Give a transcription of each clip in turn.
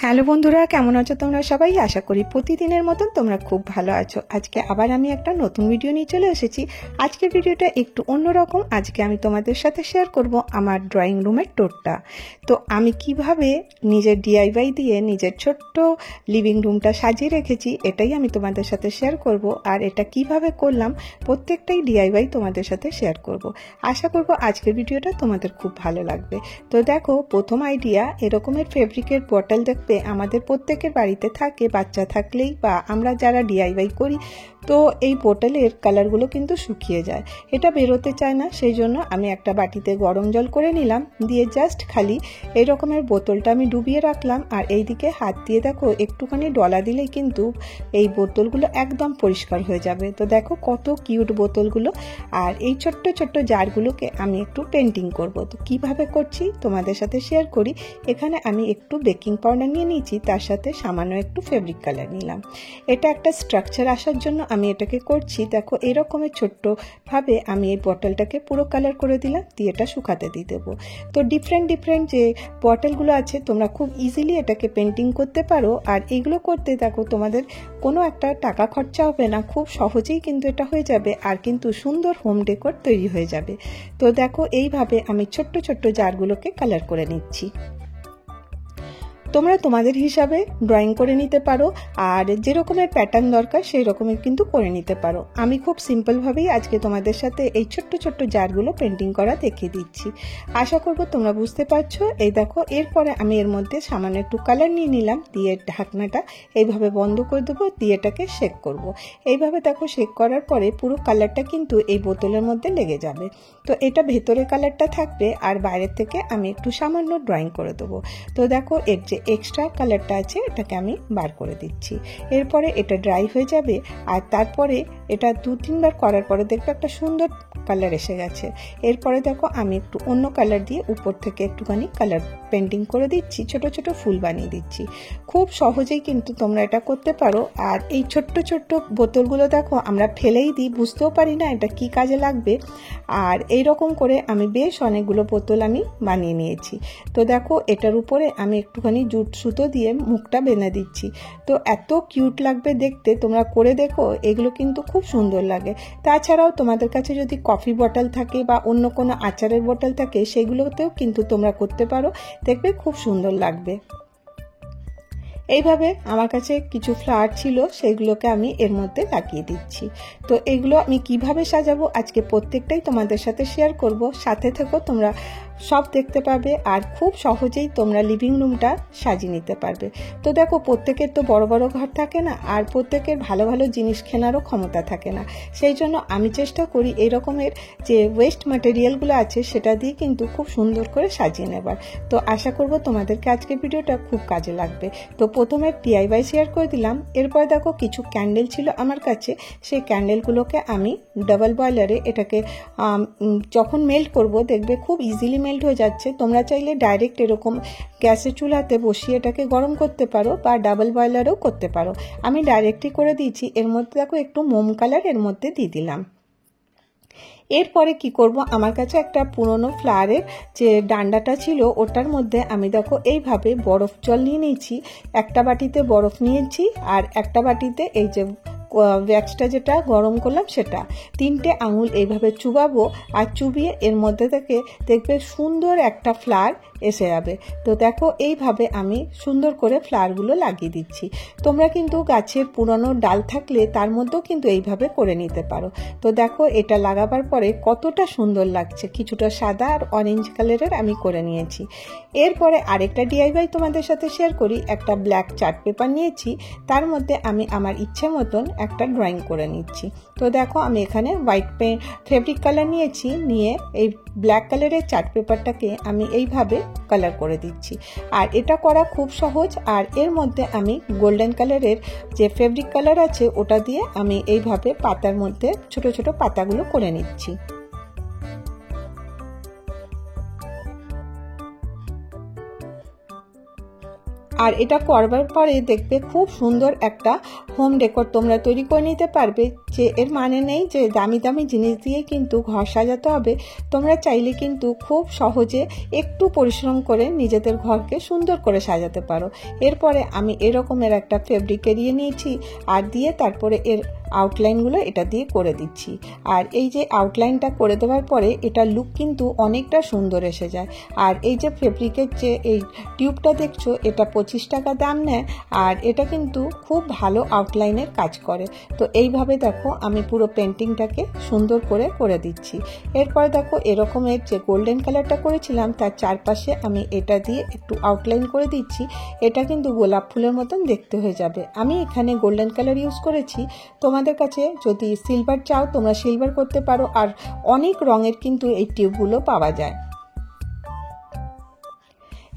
Hello বন্ধুরা, কেমন আছো তোমরা সবাই? আশা করি প্রতিদিনের মতন তোমরা খুব ভালো আছো। আজকে আবার আমি একটা নতুন ভিডিও নিয়ে চলে এসেছি। আজকের ভিডিওটা একটু অন্যরকম। আজকে আমি তোমাদের সাথে শেয়ার করব আমার ড্রয়িং রুমের ট্যুরটা। তো আমি কিভাবে নিজের ডিআইওয়াই দিয়ে নিজের ছোট্ট লিভিং রুমটা সাজিয়ে রেখেছি, এটাই আমি তোমাদের সাথে শেয়ার করব। আর এটা কিভাবে করলাম প্রত্যেকটাই ডিআইওয়াই তোমাদের সাথে শেয়ার করব। আশা করব আজকের ভিডিওটা তোমাদের খুব ভালো লাগবে। তো দেখো, প্রথম আইডিয়া, এরকমের ফেব্রিকের বটল দেখবে আমাদের প্রত্যেকের বাড়িতে থাকে, বাচ্চা থাকলেই বা আমরা যারা ডিআইওয়াই করি। তো এই বোতলের কালারগুলো কিন্তু শুকিয়ে যায়, এটা বেরোতে চায় না। সেই জন্য আমি একটা বাটিতে গরম জল করে নিলাম, দিয়ে জাস্ট খালি এই রকমের বোতলটা আমি ডুবিয়ে রাখলাম। আর এই দিকে হাত দিয়ে দেখো একটুখানি ডলা দিলেই কিন্তু এই বোতলগুলো একদম পরিষ্কার হয়ে যাবে। তো দেখো কত কিউট বোতলগুলো। আর এই ছোট্ট ছোট্ট জারগুলোকে আমি একটু পেন্টিং করব। তো কিভাবে করছি তোমাদের সাথে শেয়ার করি। এখানে আমি একটু বেকিং পাউডার নিয়ে নিয়েছি, তার সাথে সামান্য একটু ফেব্রিক কালার নিলাম। এটা একটা স্ট্রাকচার আসার জন্য আমি এটাকে করছি। দেখো এরকমের ছোট্টভাবে আমি এই বটলটাকে পুরো কালার করে দিলাম, দিয়ে এটা শুকাতে দিয়ে দেবো। তো ডিফারেন্ট যে বটলগুলো আছে তোমরা খুব ইজিলি এটাকে পেন্টিং করতে পারো। আর এইগুলো করতে দেখো তোমাদের কোনো একটা টাকা খরচা হবে না, খুব সহজেই কিন্তু এটা হয়ে যাবে। আর কিন্তু সুন্দর হোম ডেকোর তৈরি হয়ে যাবে। তো দেখো এইভাবে আমি ছোট্ট ছোট্ট জারগুলোকে কালার করে নিচ্ছি। তোমরা তোমাদের হিসাবে ড্রয়িং করে নিতে পারো, আর যেরকমের প্যাটার্ন দরকার সেই রকমের কিন্তু করে নিতে পারো। আমি খুব সিম্পলভাবেই আজকে তোমাদের সাথে এই ছোট্ট ছোট্ট জারগুলো পেন্টিং করা দেখিয়ে দিচ্ছি। আশা করব তোমরা বুঝতে পারছো। এই দেখো, এরপরে আমি এর মধ্যে সামান্য একটু কালার নিয়ে নিলাম, দিয়ে ঢাকনাটা এইভাবে বন্ধ করে দেবো, দিয়ে এটাকে শেক করব। এইভাবে দেখো শেক করার পরে পুরো কালারটা কিন্তু এই বোতলের মধ্যে লেগে যাবে। তো এটা ভেতরে কালারটা থাকবে, আর বাইরের থেকে আমি একটু সামান্য ড্রয়িং করে দেবো। তো দেখো এর যে এক্সট্রা কালারটা আছে এটাকে আমি বার করে দিচ্ছি। এরপরে এটা ড্রাই হয়ে যাবে, আর তারপরে এটা 2-3 বার করার পরে দেখবে একটা সুন্দর কালার এসে গেছে। এরপরে দেখো আমি একটু অন্য কালার দিয়ে উপর থেকে একটুখানি কালার পেন্টিং করে দিচ্ছি, ছোট ছোট ফুল বানিয়ে দিচ্ছি। খুব সহজেই কিন্তু তোমরা এটা করতে পারো। আর এই ছোট্ট ছোট্ট বোতলগুলো দেখো আমরা ফেলেই দিই, বুঝতেও পারি না এটা কি কাজে লাগবে। আর এই রকম করে আমি বেশ অনেকগুলো বোতল আমি বানিয়ে নিয়েছি। তো দেখো এটার উপরে আমি একটুখানি জুট সুতো দিয়ে মুখটা বেঁধে দিচ্ছি। তো এত কিউট লাগবে দেখতে, তোমরা করে দেখো, এগুলো কিন্তু খুব সুন্দর লাগে। তাছাড়াও তোমাদের কাছে যদি কফি বটল থাকে বা অন্য কোনো আচারের বোতল থাকে, সেগুলোতেও কিন্তু তোমরা করতে পারো, দেখবে খুব সুন্দর লাগবে। এইভাবে আমার কাছে কিছু ফ্লাওয়ার ছিল, সেগুলোকে আমি এর মধ্যে লাগিয়ে দিচ্ছি। তো এগুলো আমি কিভাবে সাজাবো আজকে প্রত্যেকটাই তোমাদের সাথে শেয়ার করব। সাথে থেকো, তোমরা সব দেখতে পাবে, আর খুব সহজেই তোমরা লিভিং রুমটা সাজিয়ে নিতে পারবে। তো দেখো প্রত্যেকের তো বড় বড় ঘর থাকে না, আর প্রত্যেকের ভালো ভালো জিনিস কেনারও ক্ষমতা থাকে না। সেই জন্য আমি চেষ্টা করি এই রকমের যে ওয়েস্ট ম্যাটেরিয়ালগুলো আছে সেটা দিয়ে কিন্তু খুব সুন্দর করে সাজিয়ে নেবার। তো আশা করব তোমাদেরকে আজকের ভিডিওটা খুব কাজে লাগবে। তো প্রথমে ডিআইওয়াই শেয়ার করে দিলাম। এরপর দেখো কিছু ক্যান্ডেল ছিল আমার কাছে, সেই ক্যান্ডেলগুলোকে আমি ডাবল বয়লারে এটাকে যখন মেল্ট করব দেখবে খুব ইজিলি মেল্ট হয়ে যাচ্ছে। তোমরা চাইলে ডাইরেক্ট এরকম গ্যাসের চুলাতে বসিয়ে এটাকে গরম করতে পারো, বা ডাবল বয়লারেও করতে পারো। আমি ডাইরেক্টই করে দিয়েছি। এর মধ্যে দেখো একটু মোম কালার এর মধ্যে দিয়ে দিলাম। এরপরে কি করব, আমার কাছে একটা পুরনো ফ্লাওয়ারের যে ডান্ডাটা ছিল ওটার মধ্যে আমি দেখো এইভাবে বরফ জল নিয়ে নিয়েছি। একটা বাটিতে বরফ নিয়েছি, আর একটা বাটিতে এই যে ওয়্যাক্সটা যেটা গরম করলাম সেটা। 3টে আঙুল এইভাবে চুবাবো, আর চুবিয়ে এর মধ্যে থেকে দেখবে সুন্দর একটা ফ্লাওয়ার এসে যাবে। তো দেখো এইভাবে আমি সুন্দর করে ফ্লাওয়ারগুলো লাগিয়ে দিচ্ছি। তোমরা কিন্তু গাছের পুরনো ডাল থাকলে তার মধ্যেও কিন্তু এইভাবে করে নিতে পারো। তো দেখো এটা লাগাবার পরে কতটা সুন্দর লাগছে, কিছুটা সাদা আর অরেঞ্জ কালারের আমি করে নিয়েছি। এরপরে আরেকটা ডিআইওয়াই তোমাদের সাথে শেয়ার করি। একটা ব্ল্যাক চার্ট পেপার নিয়েছি, তার মধ্যে আমি আমার ইচ্ছে মতন একটা ড্রয়িং করে নিচ্ছি। তো দেখো আমি এখানে হোয়াইট ফেব্রিক কালার নিয়েছি, নিয়ে এই ব্ল্যাক কালারের চার্ট পেপারটাকে আমি এইভাবে কালার করে দিচ্ছি। আর এটা করা খুব সহজ। আর এর মধ্যে আমি গোল্ডেন কালারের যে ফেব্রিক কালার আছে ওটা দিয়ে আমি এইভাবে পাতার মধ্যে ছোট ছোট পাতাগুলো করে নিচ্ছি। আর এটা করবার পরে দেখবে খুব সুন্দর একটা হোম ডেকোর তোমরা তৈরি করে নিতে পারবে। যে এর মানে নেই যে দামি দামি জিনিস দিয়ে কিন্তু ঘর সাজাতে হবে, তোমরা চাইলে কিন্তু খুব সহজে একটু পরিশ্রম করে নিজেদের ঘরকে সুন্দর করে সাজাতে পারো। এরপরে আমি এরকমের একটা ফেব্রিক এরিয়ে নিয়েছি আর দিয়ে তারপরে এর আউটলাইনগুলো এটা দিয়ে করে দিচ্ছি। আর এই যে আউটলাইনটা করে দেওয়ার পরে এটা লুক কিন্তু অনেকটা সুন্দর এসে যায়। আর এই যে ফেব্রিকের যে এই টিউবটা দেখছো এটা 25 টাকা দাম নেয়, আর এটা কিন্তু খুব ভালো আউটলাইনের কাজ করে। তো এইভাবে দেখো আমি পুরো পেন্টিংটাকে সুন্দর করে করে দিচ্ছি। এরপর দেখো এরকমের যে গোল্ডেন কালারটা করেছিলাম তার চারপাশে আমি এটা দিয়ে একটু আউটলাইন করে দিচ্ছি। এটা কিন্তু গোলাপ ফুলের মতন দেখতে হয়ে যাবে। আমি এখানে গোল্ডেন কালার ইউজ করেছি, তোমাদের কাছে যদি সিলভার চাও তোমরা সিলভার করতে পারো। আর অনেক রঙের কিন্তু এই টিউবগুলো পাওয়া যায়।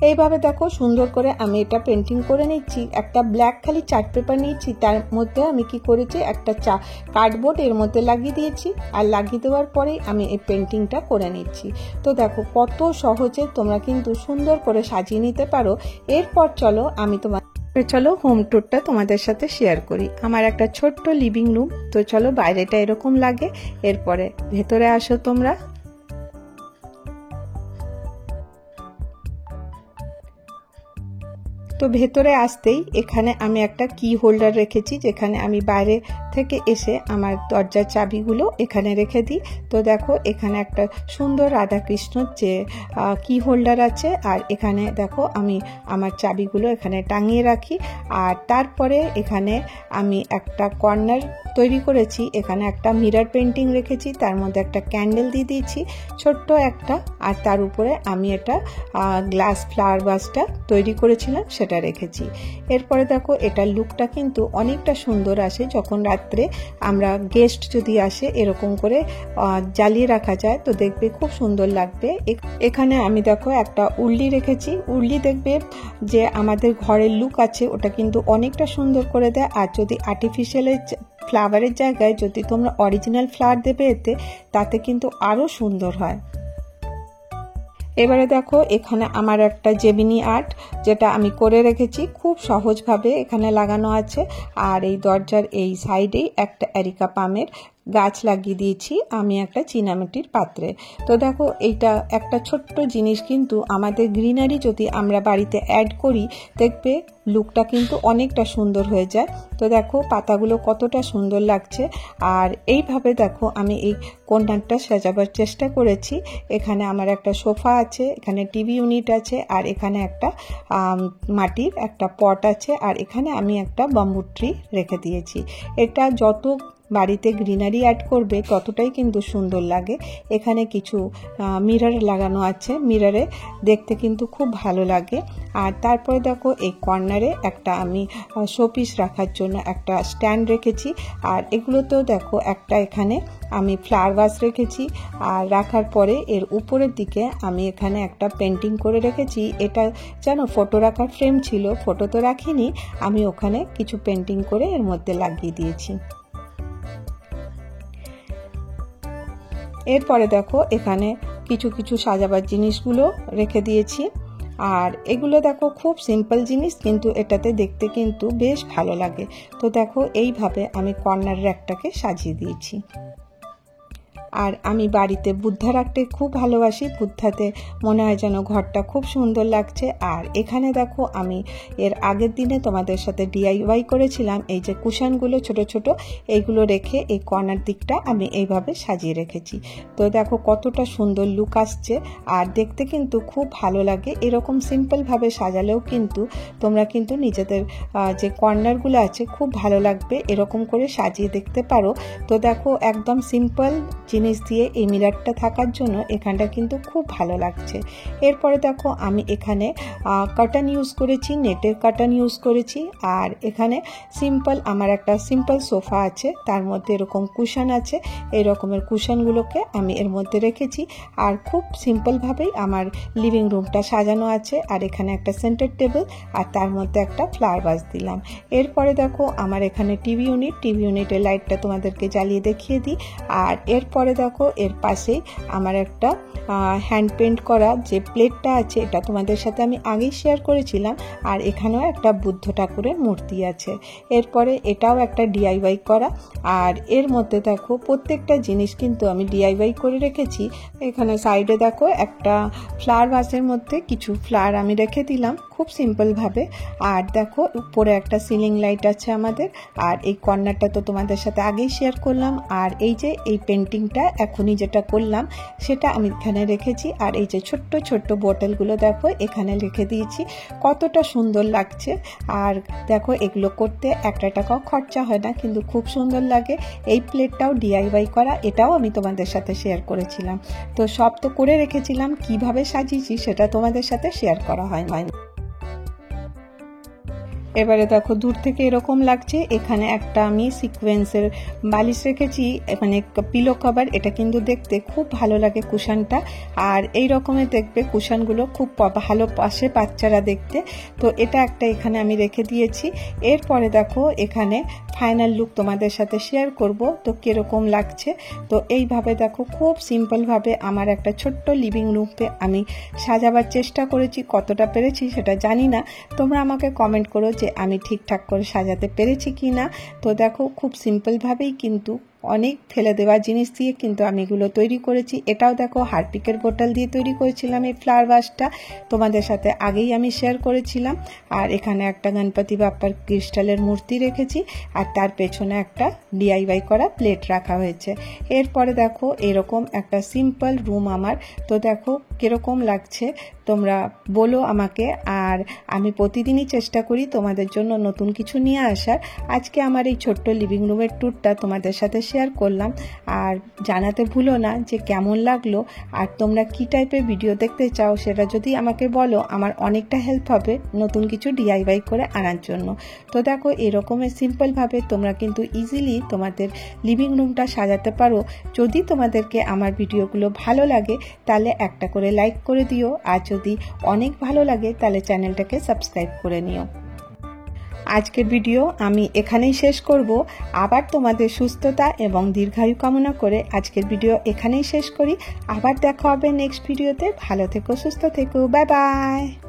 এইভাবে দেখো সুন্দর করে আমি এটা পেন্টিং করে নিচ্ছি। একটা ব্ল্যাক খালি চার্ট পেপার নিয়েছি, তার মধ্যে আমি কি করেছি একটা কার্ডবোর্ড এর মধ্যে লাগিয়ে দিয়েছি, আর লাগিয়ে দেওয়ার পরেই আমি এই পেন্টিংটা করে নিচ্ছি। তো দেখো কত সহজে তোমরা কিন্তু সুন্দর করে সাজিয়ে নিতে পারো। এরপর চলো আমি চলো হোম ট্যুরটা তোমাদের সাথে শেয়ার করি। আমার একটা ছোট্ট লিভিং রুম। তো চলো বাইরেটা এরকম লাগে, এরপরে ভেতরে আসো তোমরা। তো ভেতরে আসতেই এখানে আমি একটা কি হোল্ডার রেখেছি, যেখানে আমি বাইরে থেকে এসে আমার দরজার চাবিগুলো এখানে রেখে দিই। তো দেখো এখানে একটা সুন্দর রাধাকৃষ্ণর যে কি হোল্ডার আছে, আর এখানে দেখো আমি আমার চাবিগুলো এখানে টাঙিয়ে রাখি। আর তারপরে এখানে আমি একটা কর্নার তৈরি করেছি, এখানে একটা মিরর পেন্টিং রেখেছি, তার মধ্যে একটা ক্যান্ডেল দিয়ে দিয়েছি ছোট্ট একটা, আর তার উপরে আমি এটা গ্লাস ফ্লাওয়ার ভাসটা তৈরি করেছিলাম সেটা রেখেছি। এরপরে দেখো এটার লুকটা কিন্তু অনেকটা সুন্দর আসে যখন রাত্রে আমরা গেস্ট যদি আসে এরকম করে জ্বালিয়ে রাখা যায়, তো দেখবে খুব সুন্দর লাগবে। এখানে আমি দেখো একটা উর্লি রেখেছি। উর্লি দেখবে যে আমাদের ঘরের লুক আছে ওটা কিন্তু অনেকটা সুন্দর করে দেয়। আর যদি আর্টিফিশিয়ালের ফ্লাওয়ারের জায়গায় যদি তোমরা অরিজিনাল ফ্লাওয়ার দেবে এতে, তাতে কিন্তু আরো সুন্দর হয়। এবারে দেখো এখানে আমার একটা জেমিনি আর্ট যেটা আমি করে রেখেছি, খুব সহজভাবে এখানে লাগানো আছে। আর এই দরজার এই সাইডেই একটা এরিকা পামের গাছ লাগিয়ে দিয়েছি আমি একটা চীনামাটির পাত্রে। তো দেখো এইটা একটা ছোট্ট জিনিস, কিন্তু আমাদের গ্রিনারি যদি আমরা বাড়িতে অ্যাড করি দেখবে লুকটা কিন্তু অনেকটা সুন্দর হয়ে যায়। তো দেখো পাতাগুলো কতটা সুন্দর লাগছে। আর এইভাবে দেখো আমি এই কর্নারটা সাজাবার চেষ্টা করেছি। এখানে আমার একটা সোফা আছে, এখানে টিভি ইউনিট আছে, আর এখানে একটা মাটির একটা পট আছে, আর এখানে আমি একটা বাম্বু ট্রি রেখে দিয়েছি। এটা যত বাড়িতে গ্রিনারি অ্যাড করবে ততটাই কিন্তু সুন্দর লাগে। এখানে কিছু মিরর লাগানো আছে, মিররে দেখতে কিন্তু খুব ভালো লাগে। আর তারপরে দেখো এই কর্নারে একটা আমি শোপিস রাখার জন্য একটা স্ট্যান্ড রেখেছি। আর এগুলোতেও দেখো একটা এখানে আমি ফ্লাওয়ার ভাস রেখেছি। আর রাখার পরে এর উপরের দিকে আমি এখানে একটা পেন্টিং করে রেখেছি। এটা যেন ফটো রাখার ফ্রেম ছিল, ফটো তো রাখিনি, আমি ওখানে কিছু পেন্টিং করে এর মধ্যে লাগিয়ে দিয়েছি। এরপরে দেখো এখানে কিছু কিছু সাজাবার জিনিসগুলো রেখে দিয়েছি। আর এগুলো দেখো খুব সিম্পল জিনিস, কিন্তু এটাতে দেখতে কিন্তু বেশ ভালো লাগে। তো দেখো এইভাবে আমি কর্নার র্যাকটাকে সাজিয়ে দিয়েছি। আর আমি বাড়িতে বুদ্ধা রাখতে খুব ভালোবাসি, বুদ্ধাতে মনে হয় যেন ঘরটা খুব সুন্দর লাগছে। আর এখানে দেখো আমি এর আগের দিনে তোমাদের সাথে DIY করেছিলাম এই যে কুশনগুলো ছোট ছোট, এইগুলো রেখে এই কর্নার দিকটা আমি এইভাবে সাজিয়ে রেখেছি। তো দেখো কতটা সুন্দর লুক আসছে, আর দেখতে কিন্তু খুব ভালো লাগে। এরকম সিম্পলভাবে সাজালেও কিন্তু তোমরা কিন্তু নিজেদের যে কর্নারগুলো আছে খুব ভালো লাগবে, এরকম করে সাজিয়ে দেখতে পারো। তো দেখো একদম সিম্পল জিনিস দিয়ে এই মিররটা থাকার জন্য এখানটা কিন্তু খুব ভালো লাগছে। এরপরে দেখো আমি এখানে কার্টন ইউজ করেছি, নেটের কার্টন ইউজ করেছি। আর এখানে সিম্পল আমার একটা সিম্পল সোফা আছে, তার মধ্যে এরকম কুশন আছে, এই রকমের কুশনগুলোকে আমি এর মধ্যে রেখেছি। আর খুব সিম্পলভাবেই আমার লিভিং রুমটা সাজানো আছে। আর এখানে একটা সেন্টার টেবিল, আর তার মধ্যে একটা ফ্লাওয়ার ভাস দিলাম। এরপরে দেখো আমার এখানে টিভি ইউনিটের লাইটটা তোমাদেরকে জ্বালিয়ে দেখিয়ে দিই। আর এরপরে এরপরে দেখো এর পাশেই আমার একটা হ্যান্ড পেন্ট করা যে প্লেটটা আছে, এটা তোমাদের সাথে আমি আগেই শেয়ার করেছিলাম। আর এখানেও একটা বুদ্ধ ঠাকুরের মূর্তি আছে। এরপরে এটাও একটা ডিআইওয়াই করা। আর এর মধ্যে দেখো প্রত্যেকটা জিনিস কিন্তু আমি ডিআইওয়াই করে রেখেছি। এখানে সাইডে দেখো একটা ফ্লাওয়ার ভাসের মধ্যে কিছু ফ্লাওয়ার আমি রেখে দিলাম খুব সিম্পলভাবে। আর দেখো উপরে একটা সিলিং লাইট আছে আমাদের। আর এই কর্নারটা তো তোমাদের সাথে আগেই শেয়ার করলাম। আর এই যে এই পেন্টিংটা এখনই যেটা করলাম সেটা আমি এখানে রেখেছি। আর এই যে ছোট্ট ছোট্ট বোতলগুলো দেখো এখানে রেখে দিয়েছি, কতটা সুন্দর লাগছে। আর দেখো এগুলো করতে একটা টাকাও খরচা হয় না, কিন্তু খুব সুন্দর লাগে। এই প্লেটটাও ডিআইওয়াই করা, এটাও আমি তোমাদের সাথে শেয়ার করেছিলাম। তো সব তো করে রেখেছিলাম, কিভাবে সাজিয়েছি সেটা তোমাদের সাথে শেয়ার করা হয়। এবারে দেখো দূর থেকে এরকম লাগছে। এখানে একটা আমি সিকোয়েন্সের বালিশ রেখেছি, মানে পিলো কভার। এটা কিন্তু দেখতে খুব ভালো লাগে কুশনটা। আর এই রকমের দেখবে কুশনগুলো খুব ভালো পাশে বাচ্চারা দেখতে। তো এটা একটা এখানে আমি রেখে দিয়েছি। এরপরে দেখো এখানে ফাইনাল লুক তোমাদের সাথে শেয়ার করব, তো কিরকম লাগছে। তো এইভাবে দেখো খুব সিম্পলভাবে আমার একটা ছোট্ট লিভিং রুমকে আমি সাজাবার চেষ্টা করেছি। কতটা পেরেছি সেটা জানি না, তোমরা আমাকে কমেন্ট করো যে আমি ঠিকঠাক করে সাজাতে পেরেছি কি না। তো দেখো খুব সিম্পলভাবেই কিন্তু অনেক ফেলে দেওয়া জিনিস দিয়ে কিন্তু আমি এগুলো তৈরি করেছি। এটাও দেখো হারপিকের বোতল দিয়ে তৈরি করেছিলাম এই ফ্লাওয়ার ভাসটা, তোমাদের সাথে আগেই আমি শেয়ার করেছিলাম। আর এখানে একটা গণপতি বাপ্পার ক্রিস্টালের মূর্তি রেখেছি। আর তার পেছনে একটা ডিআইওয়াই করা প্লেট রাখা হয়েছে। এরপরে দেখো এরকম একটা সিম্পল রুম আমার। তো দেখো কিরকম লাগছে তোমরা বলো আমাকে। আর আমি প্রতিদিনই চেষ্টা করি তোমাদের জন্য নতুন কিছু নিয়ে আসার। আজকে আমার এই ছোট্ট লিভিং রুমের ট্যুরটা তোমাদের সাথে শেয়ার করলাম। আর জানাতে ভুলো না যে কেমন লাগলো, আর তোমরা কি টাইপের ভিডিও দেখতে চাও সেটা যদি আমাকে বলো, আমার অনেকটা হেল্প হবে নতুন কিছু ডিআইওয়াই করে আনার জন্য। তো দেখো এরকমের সিম্পলভাবে তোমরা কিন্তু ইজিলি তোমাদের লিভিং রুমটা সাজাতে পারো। যদি তোমাদেরকে আমার ভিডিওগুলো ভালো লাগে তাহলে একটা করে লাইক করে দিও। আর যদি অনেক ভালো লাগে তাহলে চ্যানেলটাকে সাবস্ক্রাইব করে নিও। আজকের ভিডিও আমি এখানেই শেষ করব। আবার তোমাদের সুস্থতা এবং দীর্ঘায়ু কামনা করে আজকের ভিডিও এখানেই শেষ করি। আবার দেখা হবে নেক্সট ভিডিওতে। ভালো থেকো, সুস্থ থেকো, বাই বাই।